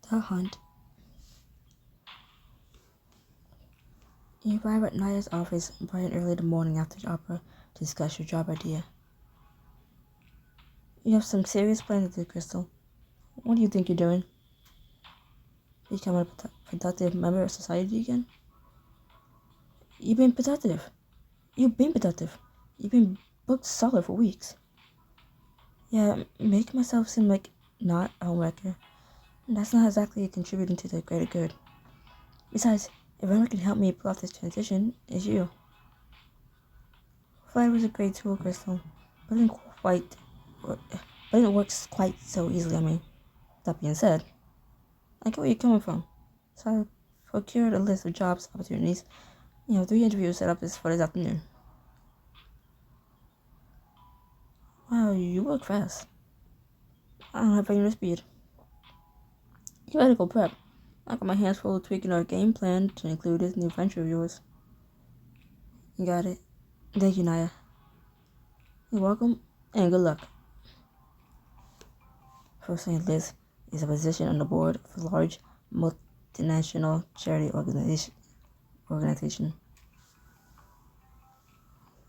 The hunt. You arrive at Naya's office bright and early in the morning after the opera to discuss your job idea. You have some serious plans to do, Crystal. What do you think you're doing? Become a productive member of society again? You've been productive. You've been booked solid for weeks. Yeah, make myself seem like not a homewrecker. That's not exactly contributing to the greater good. Besides, if anyone can help me pull off this transition, it's you. Flight was a great tool, Crystal, but it works quite so easily. That being said, I get where you're coming from. So I procured a list of jobs opportunities. 3 interviews set up for this afternoon. Wow, you work fast. I don't have any speed. You better go prep. I got my hands full tweaking our game plan to include this new venture of yours. You got it. Thank you, Naya. You're welcome, and good luck. First thing, Liz is a position on the board of a large multinational charity organization.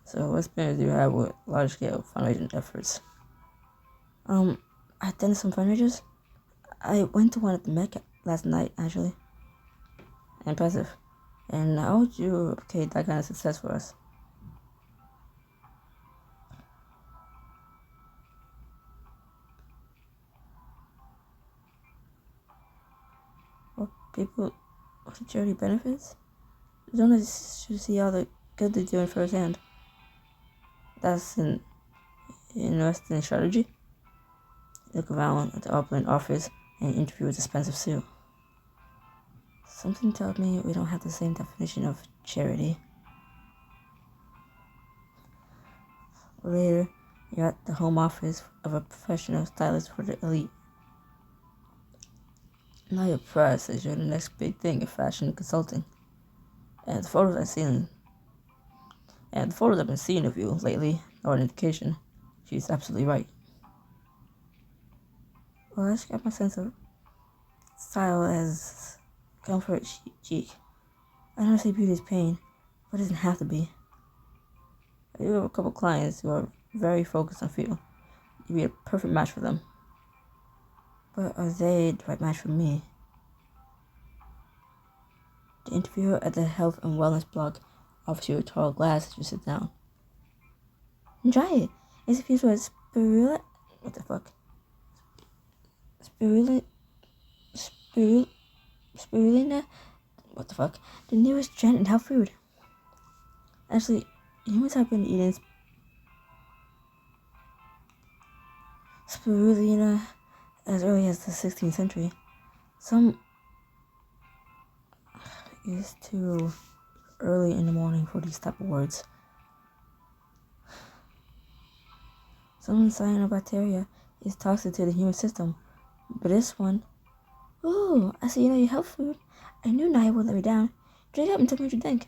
So what experience do you have with large-scale fundraising efforts? I attended some fundraisers. I went to one at the Met last night, actually. Impressive. And how would you replicate that kind of success for us? Well, people with charity benefits? Donors should see all the good they're doing firsthand. That's an interesting strategy. Look around at the Upland office and interview with expensive Sue. Something tells me we don't have the same definition of charity. Later, you're at the home office of a professional stylist for the elite. Now your pride says you're the next big thing in fashion consulting. And the photos I've been seeing of you lately are an indication. She's absolutely right. Well, I describe my sense of style as comfort chic. I don't say beauty is pain, but it doesn't have to be. I do have a couple clients who are very focused on feel. You'd be a perfect match for them. But are they the right match for me? The interviewer at the health and wellness blog offers you a tall glass as you sit down. Try it. It's infused with spirulina. What the fuck? Spirulina? What the fuck? The newest trend in health food. Actually, humans have been eating spirulina as early as the 16th century. It's too early in the morning for these type of words. Some cyanobacteria is toxic to the human system, but this one... Ooh, I see you know your health food. I knew Naya would let me down. Drink up and tell me what you think.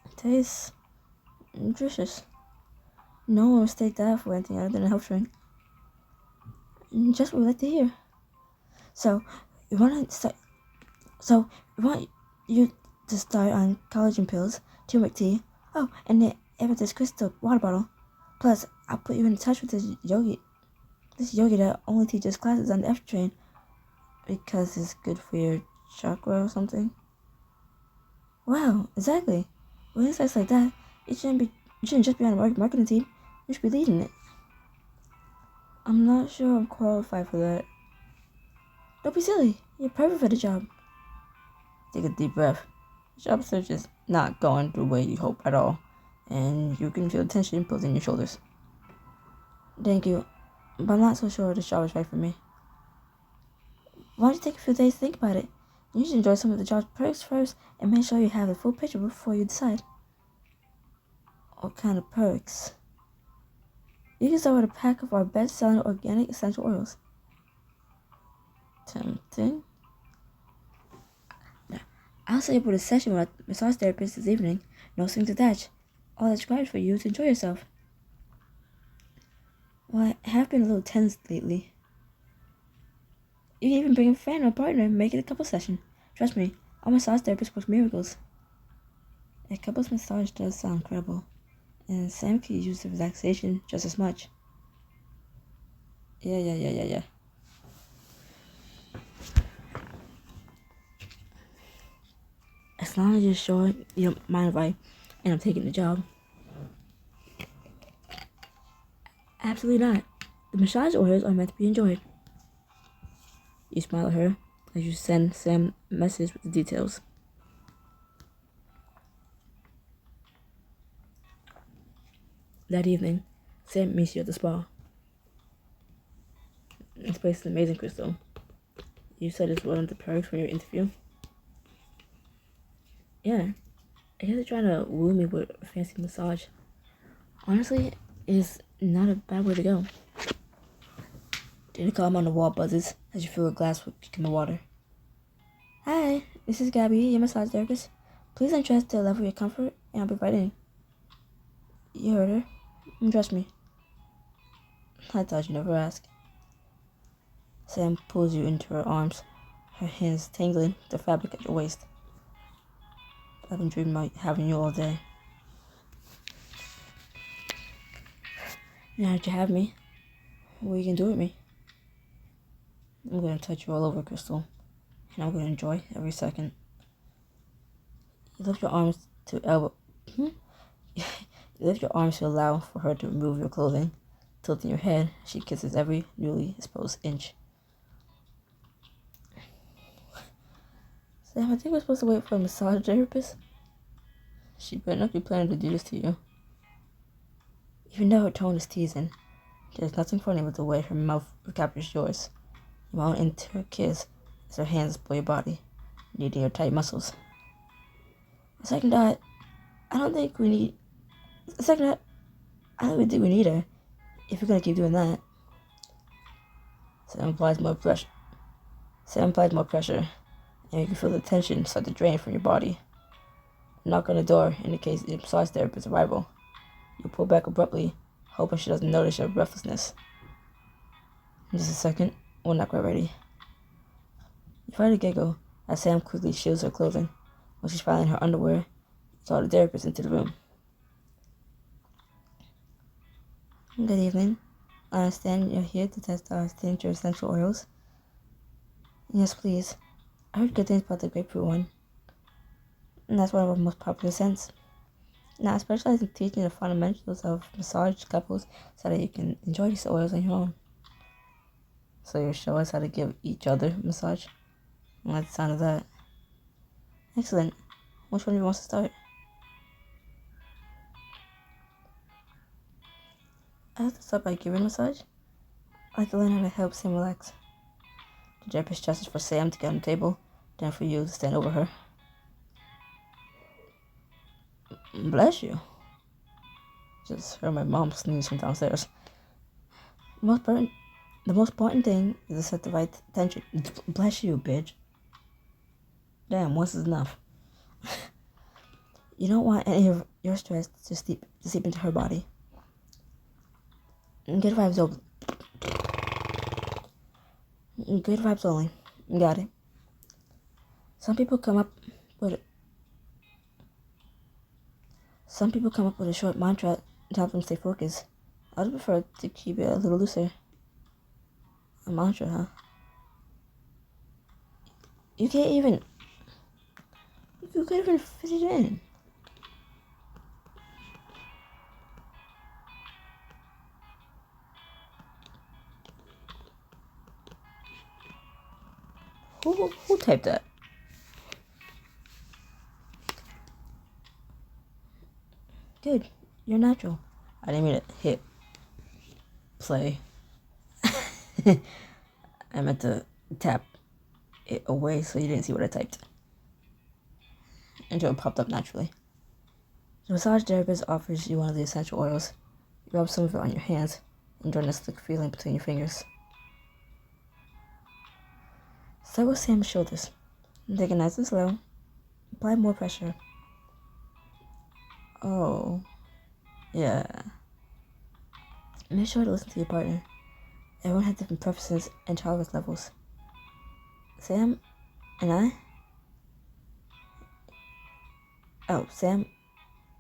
It tastes nutritious. No one would mistake that for anything other than a health drink. Just what we like to hear. So, we want you to start on collagen pills, turmeric tea, and the amethyst crystal water bottle. Plus, I'll put you in touch with this yogi that only teaches classes on the F train because it's good for your chakra or something. Wow, exactly. With insights like that, you shouldn't just be on the marketing team. You should be leading it. I'm not sure I'm qualified for that. Don't be silly. You're perfect for the job. Take a deep breath. Job search is not going the way you hope at all, and you can feel tension building in your shoulders. Thank you, but I'm not so sure this job is right for me. Why don't you take a few days to think about it? You should enjoy some of the job's perks first and make sure you have the full picture before you decide. What kind of perks? You can start with a pack of our best-selling organic essential oils. Tempting. I'll set up with a session with a massage therapist this evening. No strings attached. All that's required for you to enjoy yourself. Well, I have been a little tense lately. You can even bring a friend or partner and make it a couple session. Trust me, our massage therapist works miracles. A couple's massage does sound incredible, and Sam could use the relaxation just as much. Yeah. As long as you're sure you don't mind if I end up taking the job. Absolutely not. The massage oils are meant to be enjoyed. You smile at her as you send Sam a message with the details. That evening, Sam meets you at the spa. This place is amazing, Crystal. You said it's one of the perks from your interview. Yeah, I guess they're trying to woo me with a fancy massage. Honestly, it's not a bad way to go. The intercom on the wall buzzes as you fill a glass with cucumber water. Hi, this is Gabby, your massage therapist. Please undress to the level of your comfort, and I'll be right in. You heard her. Undress me. I thought you'd never ask. Sam pulls you into her arms, her hands tangling the fabric at your waist. I've been dreaming about having you all day. Now that you have me, what are you gonna do with me? I'm gonna touch you all over, Crystal, and I'm gonna enjoy every second. You lift your arms to elbow. You lift your arms to allow for her to remove your clothing, tilting your head. She kisses every newly exposed inch. Sam, I think we're supposed to wait for a massage therapist. She better not be planning to do this to you. Even though her tone is teasing, there's nothing funny about the way her mouth recaptures yours. You mount into her kiss as her hands pull your body, kneading your tight muscles. A second thought, I don't think we need her if you're gonna keep doing that. Sam applies more pressure, and you can feel the tension start to drain from your body. A knock on the door indicates the massage therapist's arrival. You pull back abruptly, hoping she doesn't notice your breathlessness. In just a second, we're not quite ready. You find a giggle as Sam quickly shields her clothing. When she's finally in her underwear, you call the therapist into the room. Good evening. I understand you're here to test our signature essential oils. Yes, please. I heard good things about the grapefruit one. And that's one of our most popular scents. Now, I specialize in teaching the fundamentals of massage couples so that you can enjoy these oils on your own. So you'll show us how to give each other a massage? I like the sound of that. Excellent. Which one do you want to start? I have to start by giving a massage. I like to learn how to help Sam relax. The therapist gestures for Sam to get on the table, then for you to stand over her. Bless you. Just heard my mom sneeze from downstairs. The most important thing is to set the right tension. Bless you, bitch. Damn, once is enough. You don't want any of your stress to seep into her body. Good vibes only. Good vibes only. Got it. Some people come up with a short mantra to help them stay focused. I'd prefer to keep it a little looser. A mantra, huh? You can't even fit it in. Who typed that? Good. You're natural. I didn't mean to hit play. I meant to tap it away so you didn't see what I typed. Until it popped up naturally. The massage therapist offers you one of the essential oils. You rub some of it on your hands, enjoying the slick feeling between your fingers. Start with Sam's shoulders. Take it nice and slow. Apply more pressure. Oh, yeah. Make sure to listen to your partner. Everyone has different preferences and tolerance levels. Sam and I? Oh, Sam,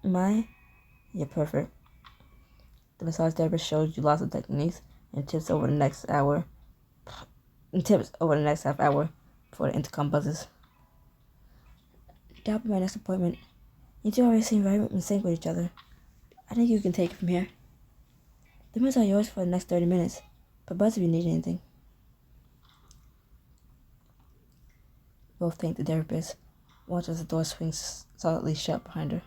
my? You're perfect. The massage therapist shows you lots of techniques and tips over the next half hour before the intercom buzzes. That'll be my next appointment. You two always seem very in sync with each other. I think you can take it from here. The rooms are yours for the next 30 minutes, but buzz if you need anything. Both thank the therapist. Watch as the door swings solidly shut behind her.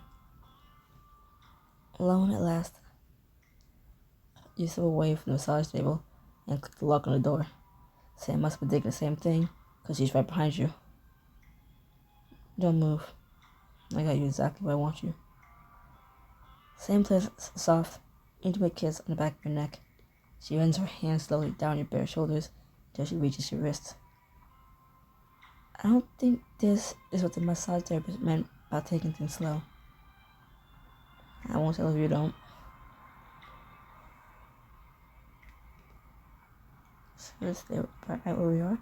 Alone at last. You step away from the massage table and click the lock on the door. Sam must be thinking the same thing, because she's right behind you. Don't move. I got you exactly where I want you. Sam places a soft, intimate kiss on the back of your neck. She runs her hand slowly down your bare shoulders until she reaches your wrist. I don't think this is what the massage therapist meant by taking things slow. I won't tell if you don't. So let's stay right where we are.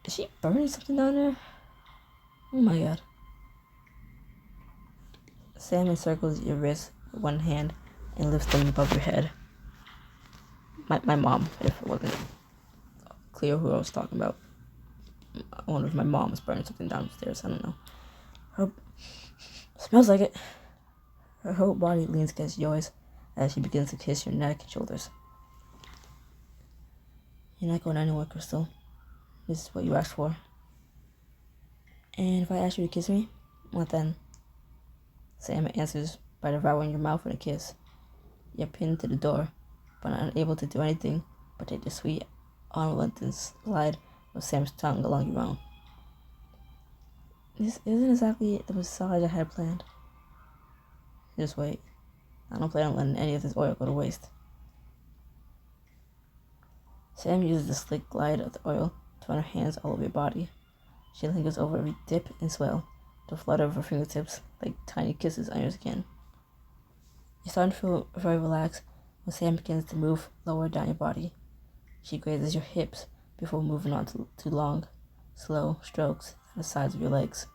Is she burning something down there? Oh my god. Sam encircles your wrist with one hand and lifts them above your head. My mom, if it wasn't clear who I was talking about. I wonder if my mom is burning something downstairs. I don't know. Smells like it. Her whole body leans against yours as she begins to kiss your neck and shoulders. You're not going anywhere, Crystal. This is what you asked for. And if I ask you to kiss me, what then? Sam answers by devouring your mouth with a kiss. You're pinned to the door, but unable to do anything but take the sweet, unrelenting slide of Sam's tongue along your own. This isn't exactly the massage I had planned. Just wait. I don't plan on letting any of this oil go to waste. Sam uses the slick glide of the oil to run her hands all over your body. She lingers over every dip and swell, the flutter of her fingertips like tiny kisses on your skin. You're starting to feel very relaxed when Sam begins to move lower down your body. She grazes your hips before moving on to long, slow strokes down the sides of your legs.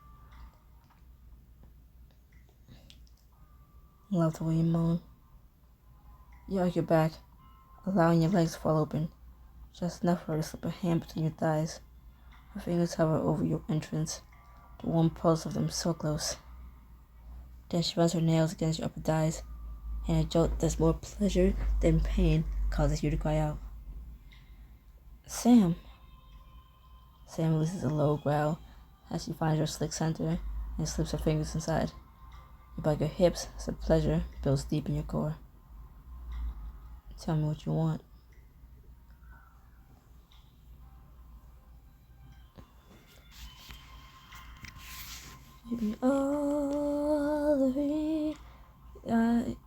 I love the way you moan. You arch your back, allowing your legs to fall open, just enough for her to slip a hand between your thighs. Her fingers hover over your entrance, the warm pulse of them so close. Then she runs her nails against your upper thighs, and a jolt that's more pleasure than pain causes you to cry out. Sam! Sam releases a low growl as she finds your slick center and slips her fingers inside. You bite your hips as the pleasure builds deep in your core. Tell me what you want. Give me all of me.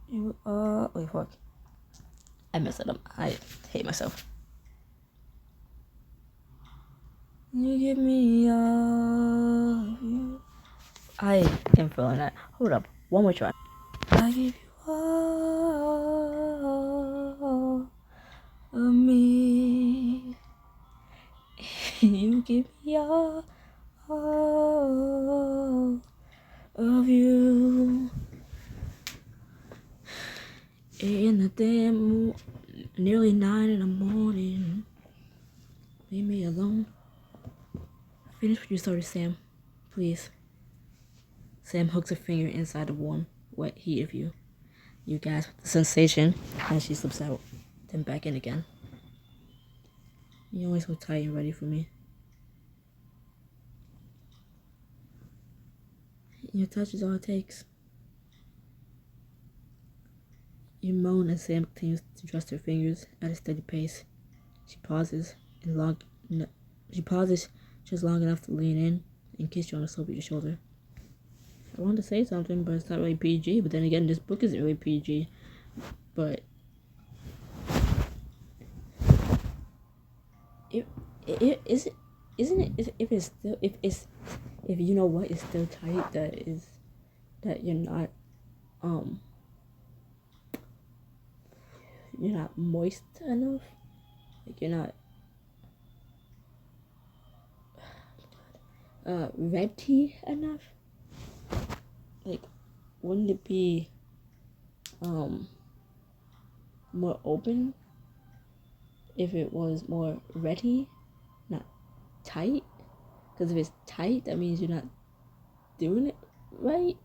You are. Wait, fuck. I messed it up. I hate myself. You give me all of you. I am feeling that. Hold up. One more try. I give you all of me. You give me all of you. In the damn nearly 9 in the morning. Leave me alone. Finish what you started, Sam. Please. Sam hooks her finger inside the warm, wet heat of you. You gasp with the sensation as she slips out, then back in again. You're always so tight and ready for me. Your touch is all it takes. You moan as Sam continues to trust her fingers at a steady pace. She pauses just long enough to lean in and kiss you on the slope of your shoulder. I wanted to say something, but it's not really PG. But then again, this book isn't really PG. But if you know what is still tight, that you're not moist enough. Like, you're not ready enough. Like, wouldn't it be more open if it was more ready, not tight? Because if it's tight, that means you're not doing it right.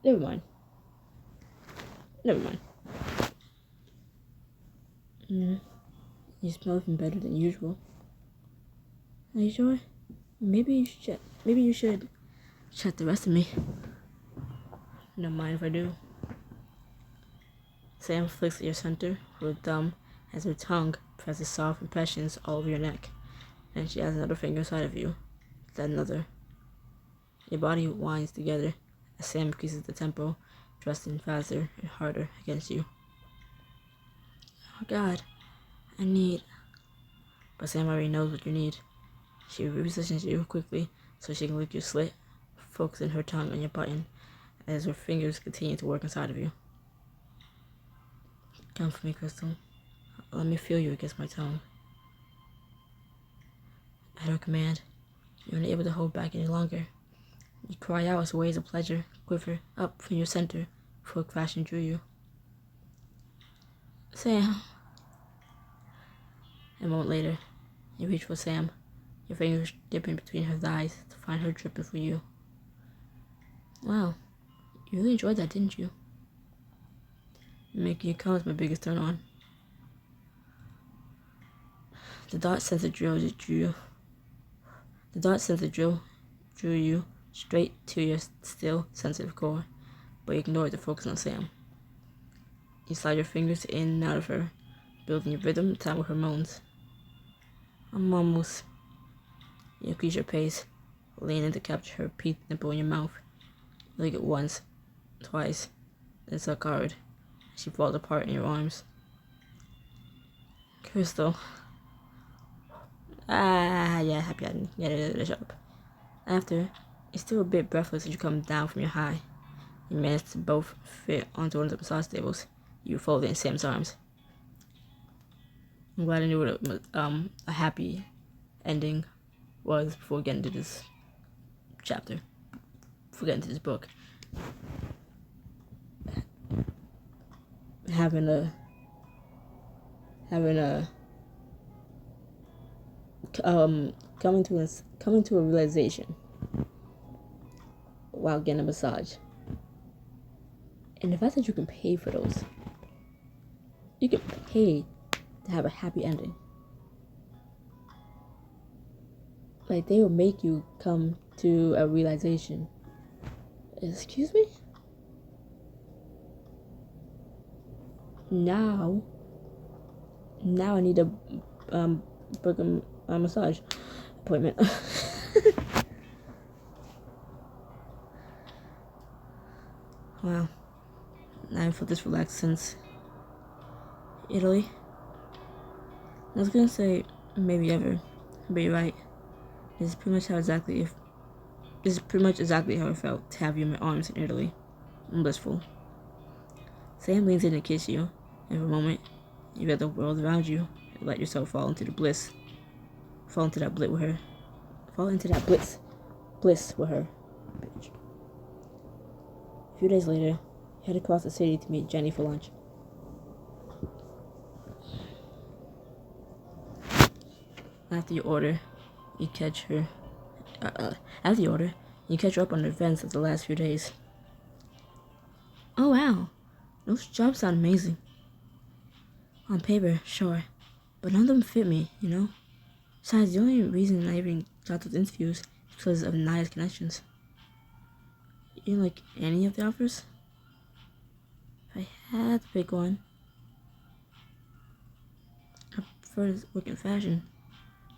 Never mind. You smell even better than usual. Are you sure? Maybe you should check the rest of me. No mind if I do. Sam flicks at your center with her thumb as her tongue presses soft impressions all over your neck. And she has another finger inside of you. Then another. Your body winds together as Sam increases the tempo, thrusting faster and harder against you. Oh God, I need... But Sam already knows what you need. She repositions you quickly so she can lick your slit, focusing her tongue on your button as her fingers continue to work inside of you. Come for me, Crystal. Let me feel you against my tongue. At her command, you're unable to hold back any longer. You cry out as waves of pleasure quiver up from your center before crashing through you. Sam. A moment later, you reach for Sam, your fingers dipping between her thighs to find her dripping for you. Wow, you really enjoyed that, didn't you? Making you come is my biggest turn on. The dot sensor drill drew you straight to your still sensitive core, but you ignored to focus on Sam. You slide your fingers in and out of her, building your rhythm in time with her moans. I'm almost. You increase your pace, leaning to capture her pink nipple in your mouth. You lick it once, twice, then suck hard. She falls apart in your arms. Crystal. Yeah, happy ending. Yeah, shut up. After, you're still a bit breathless as you come down from your high. You manage to both fit onto one of the massage tables. You fold in Sam's arms. I'm glad I knew what a happy ending was before getting to this chapter. Before getting to this book. Having a coming to a realization while getting a massage. And the fact that you can pay for those. You can pay to have a happy ending. Like, they will make you come to a realization. Excuse me? Now I need a book a massage appointment. Wow. I haven't felt this relaxed since Italy. I was gonna say maybe ever, but you're right. This is pretty much exactly how it felt to have you in my arms in Italy. I'm blissful. Sam leans in to kiss you, and for a moment, you let the world around you and let yourself fall into that bliss with her. Bliss with her. Bitch. A few days later, you head across the city to meet Jenny for lunch. After you order, you catch her up on the events of the last few days. Oh wow, those jobs sound amazing. On paper, sure, but none of them fit me, you know? Besides, the only reason I even got those interviews is because of Naya's connections. You didn't like any of the offers? If I had to pick one, I prefer to work in fashion.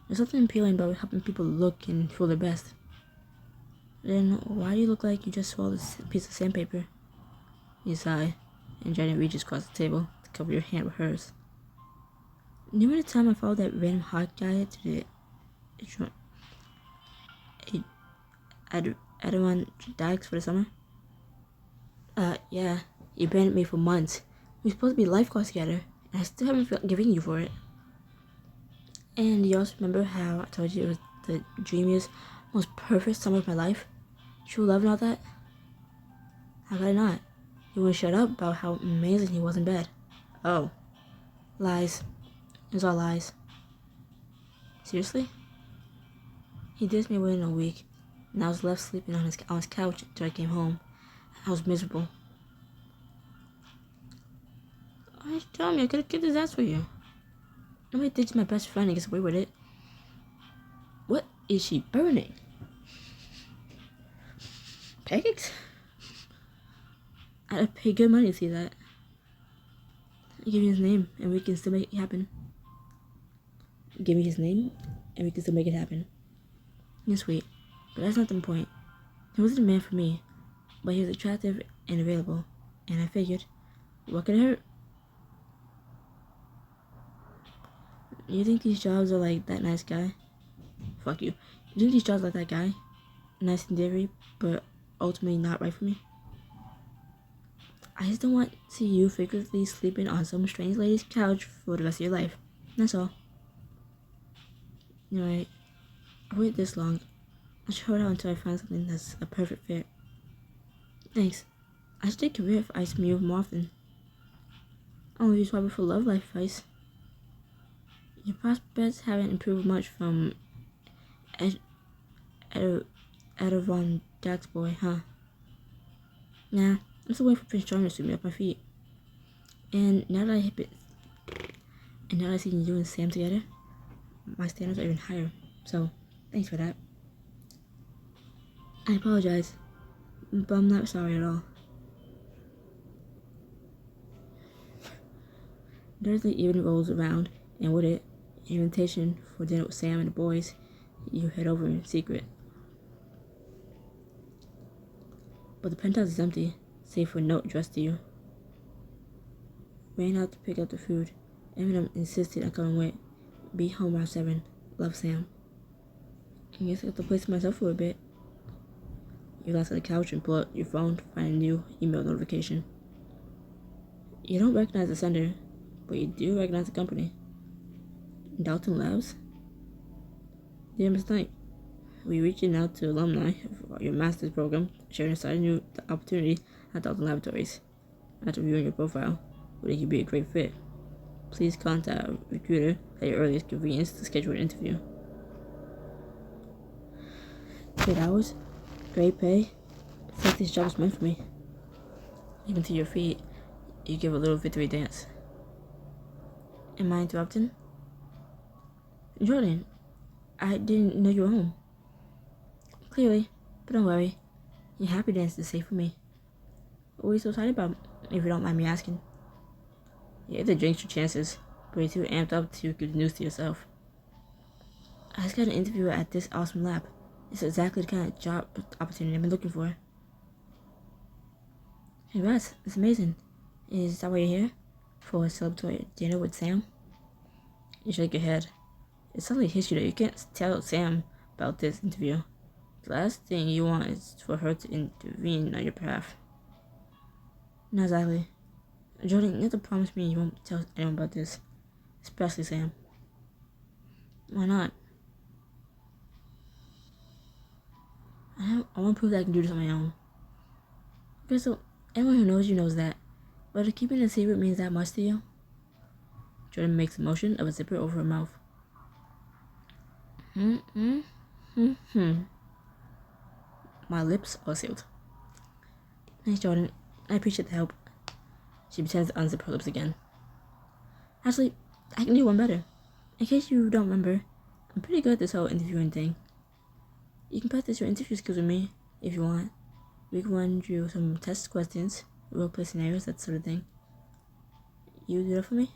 There's something appealing about helping people look and feel their best. Then why do you look like you just swallowed a piece of sandpaper? You sigh, and Jenny reaches across the table to cover your hand with hers. Remember the time I followed that random hot guy to the Adirondack for the summer? Yeah, you abandoned me for months. We were supposed to be lifeguards together, And I still haven't given you for it. And you also remember how I told you it was the dreamiest, most perfect summer of my life? True love and all that? How could I not? You wouldn't shut up about how amazing he was in bed. Oh. Lies. It was all lies. Seriously? He dissed me within a week, and I was left sleeping on his couch until I came home. I was miserable. Why did you tell me? I could have kicked his ass for you. Nobody thinks my best friend and gets away with it. What is she burning? Pancakes? I'd pay good money to see that. Give me his name, and we can still make it happen. Give me his name, and we can still make it happen. You're sweet, but that's not the point. He wasn't a man for me, but he was attractive and available, and I figured, what could it hurt? You think these jobs are like that nice guy? Fuck you. You think these jobs like that guy? Nice in theory, but ultimately not right for me? I just don't want to see you frequently sleeping on some strange lady's couch for the rest of your life. That's all. You're right. I waited this long. I should hold out until I find something that's a perfect fit. Thanks. I should take a career if Ice me more often. Only use Robert for love life advice. Your prospects haven't improved much from Edavon Jack's boy, huh? Nah, I'm still waiting for Prince Charming to sweep me off my feet. And now that I see you and Sam together, my standards are even higher. So, thanks for that. I apologize, but I'm not sorry at all. Thursday evening rolls around, and with it, an invitation for dinner with Sam and the boys. You head over in secret. But the penthouse is empty, save for a note addressed to you. Ran out to pick up the food. Eminem insisted on coming with. Be home around 7. Love, Sam. I guess I got to play to myself for a bit. You relax on the couch and pull out your phone to find a new email notification. You don't recognize the sender, but you do recognize the company. Dalton Labs? Dear Ms. Knight, we're reaching out to alumni of your master's program, sharing a exciting new opportunity at Dalton Laboratories. After reviewing your profile, we think you'd be a great fit. Please contact a recruiter at your earliest convenience to schedule an interview. 8 hours, great pay. It's like this job is meant for me. Even to your feet, you give a little victory dance. Am I interrupting? Jordan, I didn't know you were home. Clearly, but don't worry. Your happy dance is safe for me. What are you so excited about, if you don't mind me asking? You have to drink your chances, but you're too amped up to give the news to yourself. I just got an interview at this awesome lab. It's exactly the kind of job opportunity I've been looking for. Congrats, it's amazing. Is that why you're here? For a celebratory dinner with Sam? You shake your head. It's suddenly hits you that you can't tell Sam about this interview. The last thing you want is for her to intervene on your behalf. Not exactly. Jordan, you have to promise me you won't tell anyone about this. Especially Sam. Why not? I want to prove that I can do this on my own. Okay, so anyone who knows you knows that. But if keeping it a secret means that much to you? Jordan makes a motion of a zipper over her mouth. My lips are sealed. Thanks, Jordan. I appreciate the help. She pretends to unzip her lips again. Actually, I can do one better. In case you don't remember, I'm pretty good at this whole interviewing thing. You can practice your interview skills with me, if you want. We can run through some test questions, role-play scenarios, that sort of thing. You do that for me?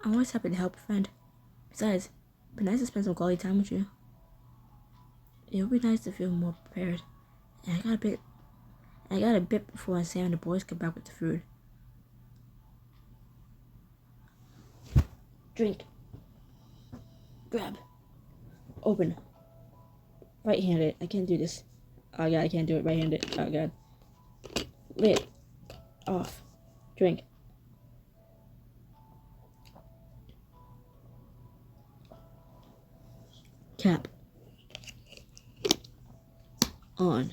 I'm always happy to help a friend. Besides, it'd be nice to spend some quality time with you. It would be nice to feel more prepared. And I got a bit before Sam and the boys come back with the food. Drink. Grab. Open. Right-handed. I can't do this. Oh god, I can't do it right-handed. Oh god. Lid. Off. Drink. Cap. On.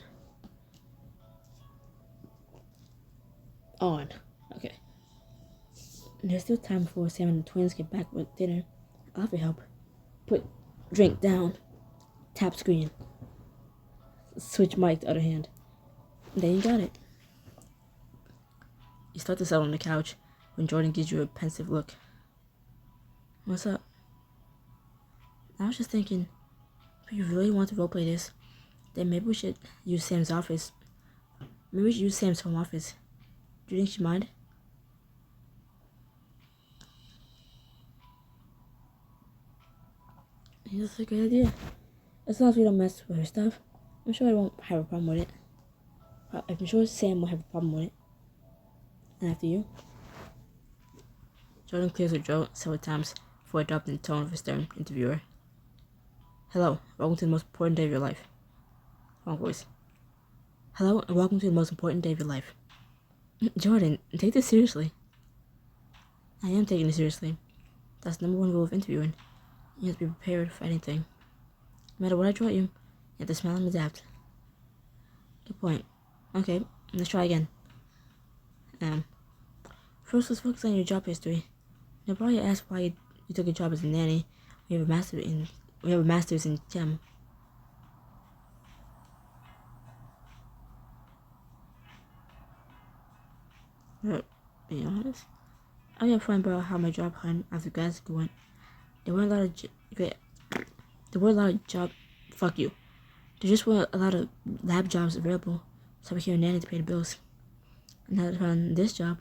Okay. There's still time before Sam and the twins get back with dinner. I'll have to help. Put drink down. Tap screen. Switch mic the other hand. Then you got it. You start to settle on the couch when Jordan gives you a pensive look. What's up? I was just thinking, if you really want to roleplay this, then maybe we should use Sam's office. Maybe we should use Sam's home office. Do you think she'd mind? That's a good idea. As long as we don't mess with her stuff, I'm sure I won't have a problem with it. I'm sure Sam won't have a problem with it. And after you? Jordan clears her throat several times before adopting the tone of a stern interviewer. Hello, welcome to the most important day of your life. Wrong voice. Hello, and welcome to the most important day of your life. Jordan, take this seriously. I am taking it seriously. That's the #1 rule of interviewing. You have to be prepared for anything. No matter what I throw at you, you have to smile and adapt. Good point. Okay, let's try again. First, let's focus on your job history. You'll probably ask why you took a job as a nanny. We have a master's in Chem. Be honest, I got fun about how my job hunt after grad school went. There weren't a lot of job. Fuck you. There just weren't a lot of lab jobs available, so I became a nanny to pay the bills. And now that I found this job,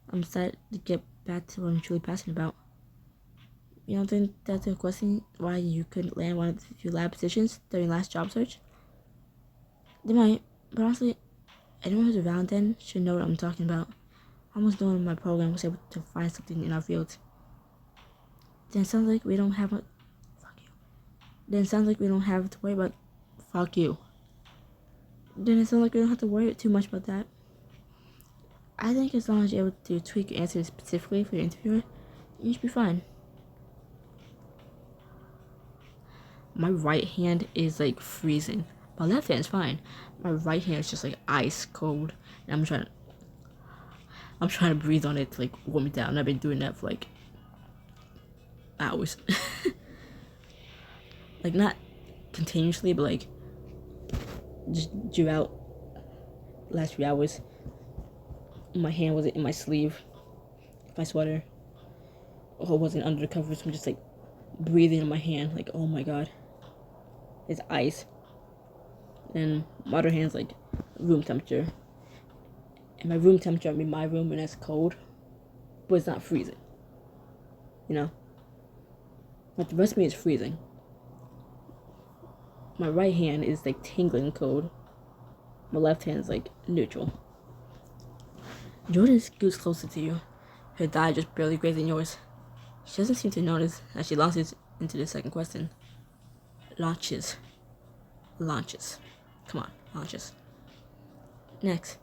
I'm excited to get back to what I'm truly passionate about. You don't think that's a question why you couldn't land one of the few lab positions during last job search? They might, but honestly, anyone who's around then should know what I'm talking about. Almost no one in my program was able to find something in our field. Then it sounds like we don't have Then it sounds like we don't have to worry about. Fuck you. Then it sounds like we don't have to worry too much about that. I think as long as you're able to tweak your answers specifically for your interviewer, you should be fine. My right hand is like freezing. My left hand is fine. My right hand is just like ice cold, and I'm trying to breathe on it to like warm it down. I've been doing that for like hours. Like not continuously, but like just throughout the last few hours. My hand wasn't in my sleeve, my sweater, or wasn't under the covers. I'm just like breathing on my hand, like oh my god, it's ice. And my other hand's like room temperature. And my room temperature, I mean my room, and that's cold, but it's not freezing. You know? Like the rest of me is freezing. My right hand is like tingling cold. My left hand is like neutral. Jordan scoots closer to you, her thigh just barely grazing yours. She doesn't seem to notice as she launches into the second question. Launches. Come on, launches. Next.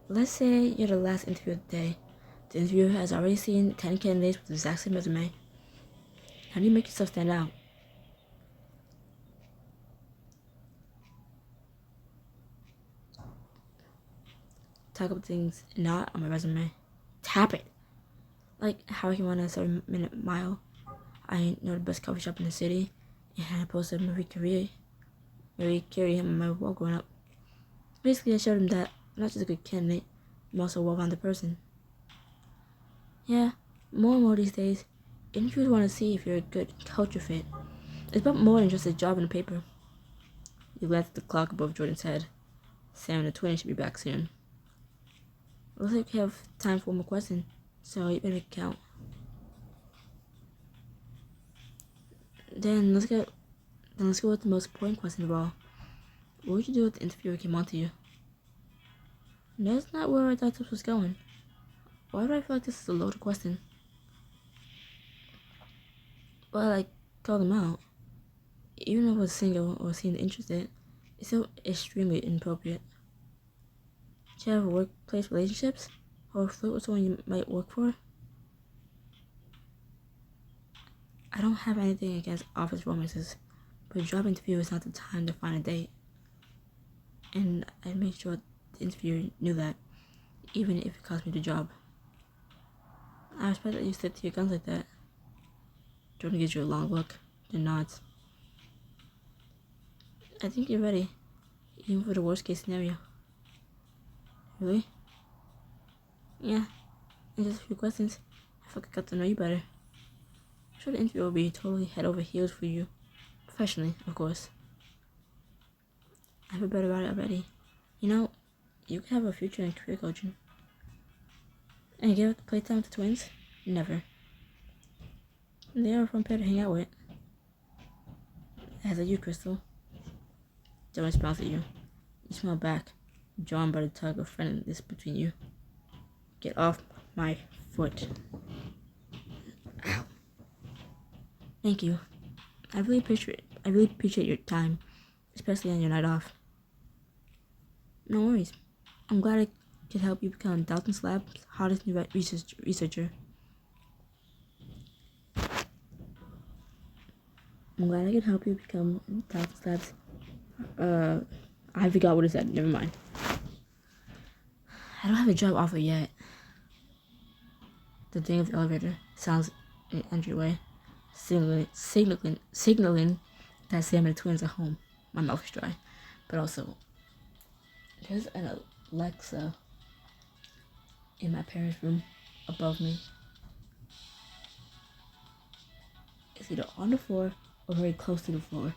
Let's say you're the last interview of the day. The interviewer has already seen 10 candidates with the exact same resume. How do you make yourself stand out? Talk about things not on my resume. Tap it! Like how I can run a 7-minute mile. I know the best coffee shop in the city. And I posted Marie Curie on my wall growing up. Basically, I showed him that I'm not just a good candidate, I'm also a well-rounded person. Yeah, more and more these days, interviewers want to see if you're a good culture fit. It's about more than just a job in the paper. You glanced at the clock above Jordan's head. Sam and the twins should be back soon. Looks like we have time for one more question, so you better make it count. Then let's go with the most important question of all. What would you do if the interviewer came on to you? That's not where I thought this was going. Why do I feel like this is a loaded question? Well, I called him out. Even if I was single or seemed interested, it's still extremely inappropriate. Do you have workplace relationships? Or flirt with someone you might work for? I don't have anything against office romances, But a job interview is not the time to find a date. And I'd make sure the interviewer knew that, even if it cost me the job. I respect that you stick to your guns like that. Jordan gives you a long look, then nods. I think you're ready, even for the worst case scenario. Really? Yeah, in just a few questions, I feel like I got to know you better. I'm sure the interview will be totally head over heels for you. Professionally, of course. I feel better about it already. You know, you could have a future in career coaching. And give up playtime with the twins? Never. They are a fun pair to hang out with. As are you, Crystal. Jordan smiles at you. You smile back, drawn by the tug of friendliness between you. Get off my foot. Ow. Thank you. I really appreciate your time, especially on your night off. No worries. I'm glad I could help you become Dalton's Lab's hottest new researcher. I'm glad I could help you become Dalton's Lab's. I forgot what it said. Never mind. I don't have a job offer yet. The ding of the elevator sounds in the entryway, signaling that Sam and the twins are home. My mouth is dry, but also there's an Alexa in my parents' room above me. It's either on the floor or very close to the floor.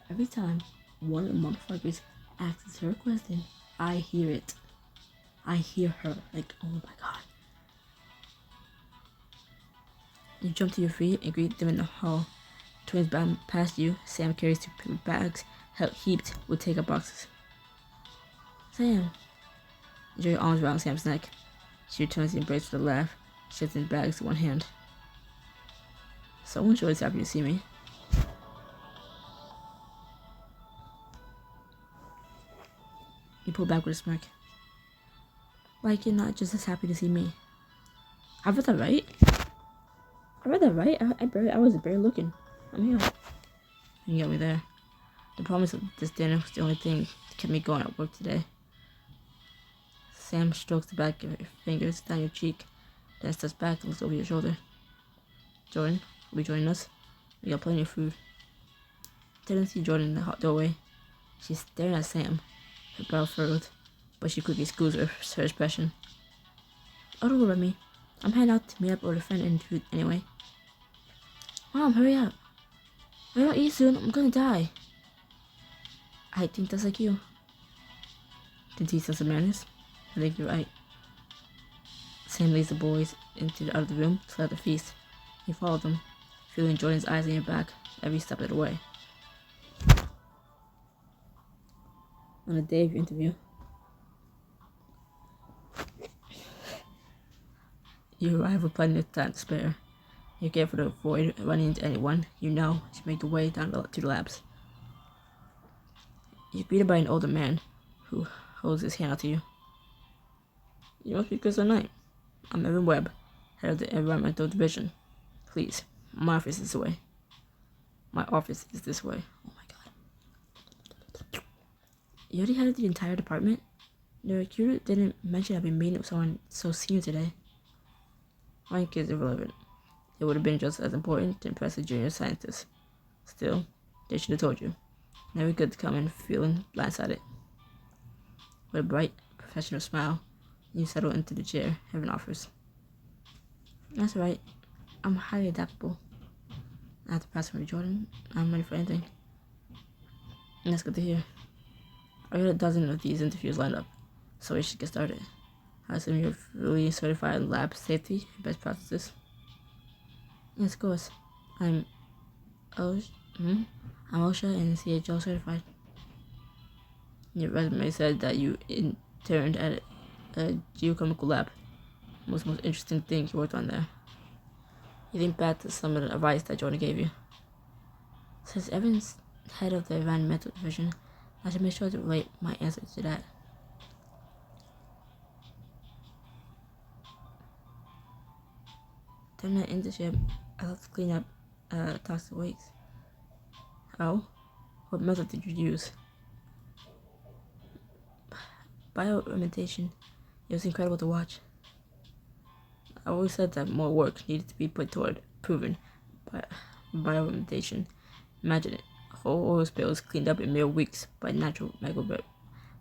Every time one of the motherfuckers asks her a question, I hear it. I hear her. Like, oh my god. You jump to your feet and greet them in the hall. Twins bound past you. Sam carries 2 paper bags heaped with take-up boxes. Sam. You draw your arms around Sam's neck. She returns the embrace with a laugh, shifting the bags to one hand. Someone's really happy to see me. You pull back with a smirk. Like you're not just as happy to see me. I read that right? I was barely looking. I'm here. You got me there. The promise of this dinner was the only thing that kept me going at work today. Sam strokes the back of your fingers down your cheek, then steps back and looks over your shoulder. Jordan, will you join us? We got plenty of food. Didn't see Jordan in the hot doorway. She's staring at Sam, her brow furrowed, but she quickly schools her expression. Oh, don't worry about me. I'm heading out to meet up with a friend and food anyway. Mom, hurry up. If I don't eat soon, I'm gonna die. I think that's like you. Didn't teach us manners? I think you're right. Sam leads the boys into the other room to start the feast. You follow them, feeling Jordan's eyes on your back every step of the way. On the day of your interview, you arrive with plenty of time to spare. You're careful to avoid running into anyone you know as you make your way down to the labs. You're greeted by an older man who holds his hand out to you. You must be Crystal Knight. I'm Evan Webb, head of the Environmental Division. Please, my office is this way. My office is this way. Oh my god. You already headed the entire department? The recruiter didn't mention I'd be meeting with someone so senior today. Rank is irrelevant. It would have been just as important to impress a junior scientist. Still, they should have told you. Never good to come in feeling blindsided. With a bright, professional smile, you settle into the chair Heaven offers. That's right. I'm highly adaptable. After passing with Jordan, I'm ready for anything. And that's good to hear. I got a dozen of these interviews lined up, so we should get started. I assume you're really certified in lab safety and best practices. Yes, of course. I'm OSHA and CHO certified. Your resume said that you interned at a geochemical lab. What's the most interesting thing you worked on there? You think back to some of the advice that Jordan gave you. Since Evan's head of the environmental division, I should make sure to relate my answer to that. During that internship, I love to clean up toxic waste. Oh? What method did you use? Bioimitation. It was incredible to watch. I always said that more work needed to be put toward proven bioimitation. Imagine it. Whole oil spills cleaned up in mere weeks by natural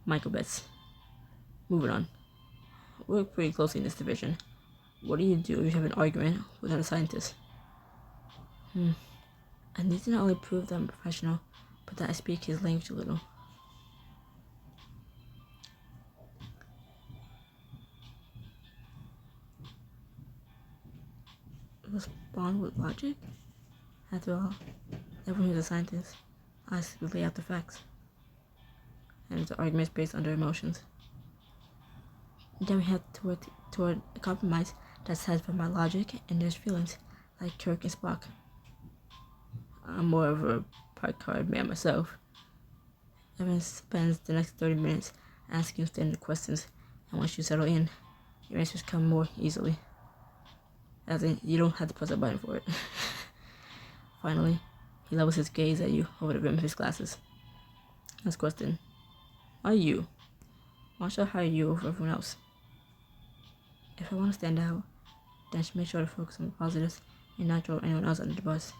microbes. Moving on. We work pretty closely in this division. What do you do if you have an argument with another scientist? I need to not only prove that I'm professional, but that I speak his language a little. Respond with logic? After all, everyone who's a scientist has to lay out the facts. And the arguments based on their emotions. Then we have to work toward a compromise that satisfies my logic and their feelings, like Kirk and Spock. I'm more of a part card man myself. Everyone spends the next 30 minutes asking standard questions, and once you settle in, your answers come more easily. As in, you don't have to press a button for it. Finally, he levels his gaze at you over the rim of his glasses. Next question. Why you? Why should I hire you over everyone else? If I want to stand out, then I should make sure to focus on the positives and not throw anyone else under the bus.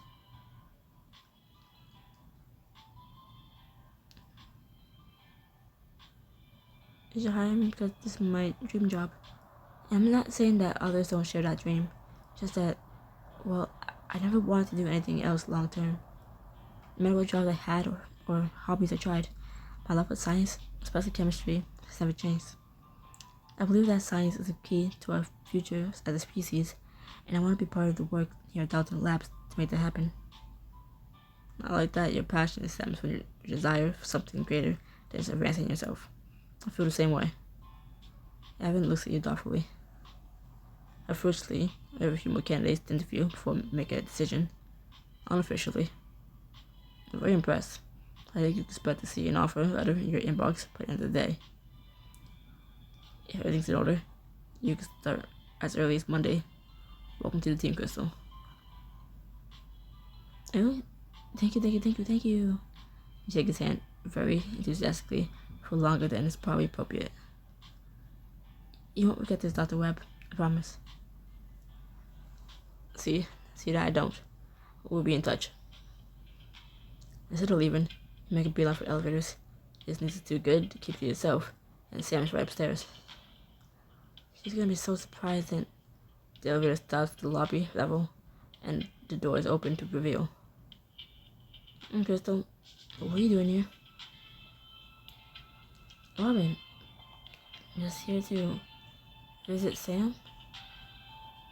You should hire me because this is my dream job. And I'm not saying that others don't share that dream, just that, well, I never wanted to do anything else long term. No matter what jobs I had or hobbies I tried, my love for science, especially chemistry, has never changed. I believe that science is the key to our future as a species, and I want to be part of the work here at Dalton Labs to make that happen. I like that your passion stems from your desire for something greater than just advancing yourself. I feel the same way. Evan looks at you thoughtfully. Unfortunately, I have a few more candidates to interview before making a decision. Unofficially. I'm very impressed. I think you expect to see an offer letter in your inbox by the end of the day. If everything's in order, you can start as early as Monday. Welcome to the team, Crystal. Really? Thank you. You shake his hand very enthusiastically for longer than is probably appropriate. You won't forget this, Dr. Webb. I promise. See that I don't. We'll be in touch. Instead of leaving, you make a beeline for elevators. This needs to do good to keep to yourself, and Sam's right upstairs. She's gonna be so surprised that the elevator stops at the lobby level, and the door is open to reveal. Crystal, what are you doing here? Robin, I'm just here to visit Sam?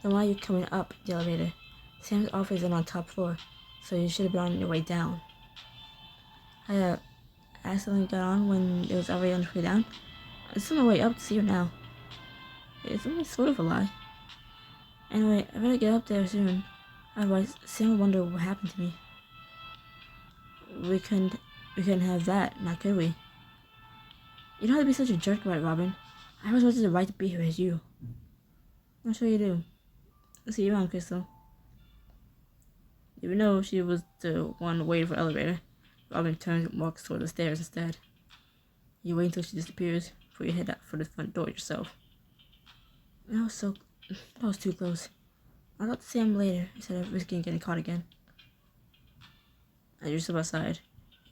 Then why are you coming up the elevator? Sam's office is on top floor, so you should have been on your way down. I accidentally got on when it was already on the way down. It's on my way up to see her now. It's only sort of a lie. Anyway, I better get up there soon. Otherwise, Sam will wonder what happened to me. We couldn't have that, now could we? You don't have to be such a jerk about it, Robin. I have as much of the right to be here as you. I'm sure you do. I'll see you around, Crystal. Even though she was the one waiting for the elevator, Robin turns and walks toward the stairs instead. You wait until she disappears before you head out for the front door yourself. That was too close. I'll talk to Sam later instead of risking getting caught again. As you step outside,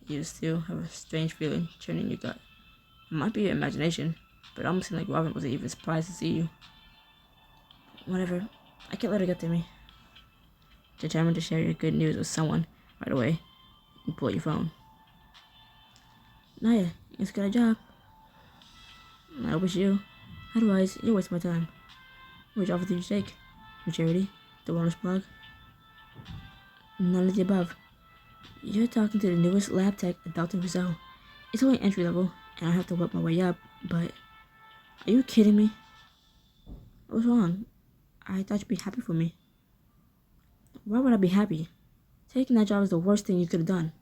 you still have a strange feeling churning in your gut. It might be your imagination, but it almost seemed like Robin wasn't even surprised to see you. Whatever, I can't let her get to me. Determined to share your good news with someone right away, you pull out your phone. Naya, you just got a job. I wish you. Otherwise, you're wasting my time. Which offer did you take? For charity? The wellness blog? None of the above. You're talking to the newest lab tech at Dr. Rizzo. It's only entry level, and I have to work my way up, but... Are you kidding me? What's wrong? I thought you'd be happy for me. Why would I be happy? Taking that job is the worst thing you could have done.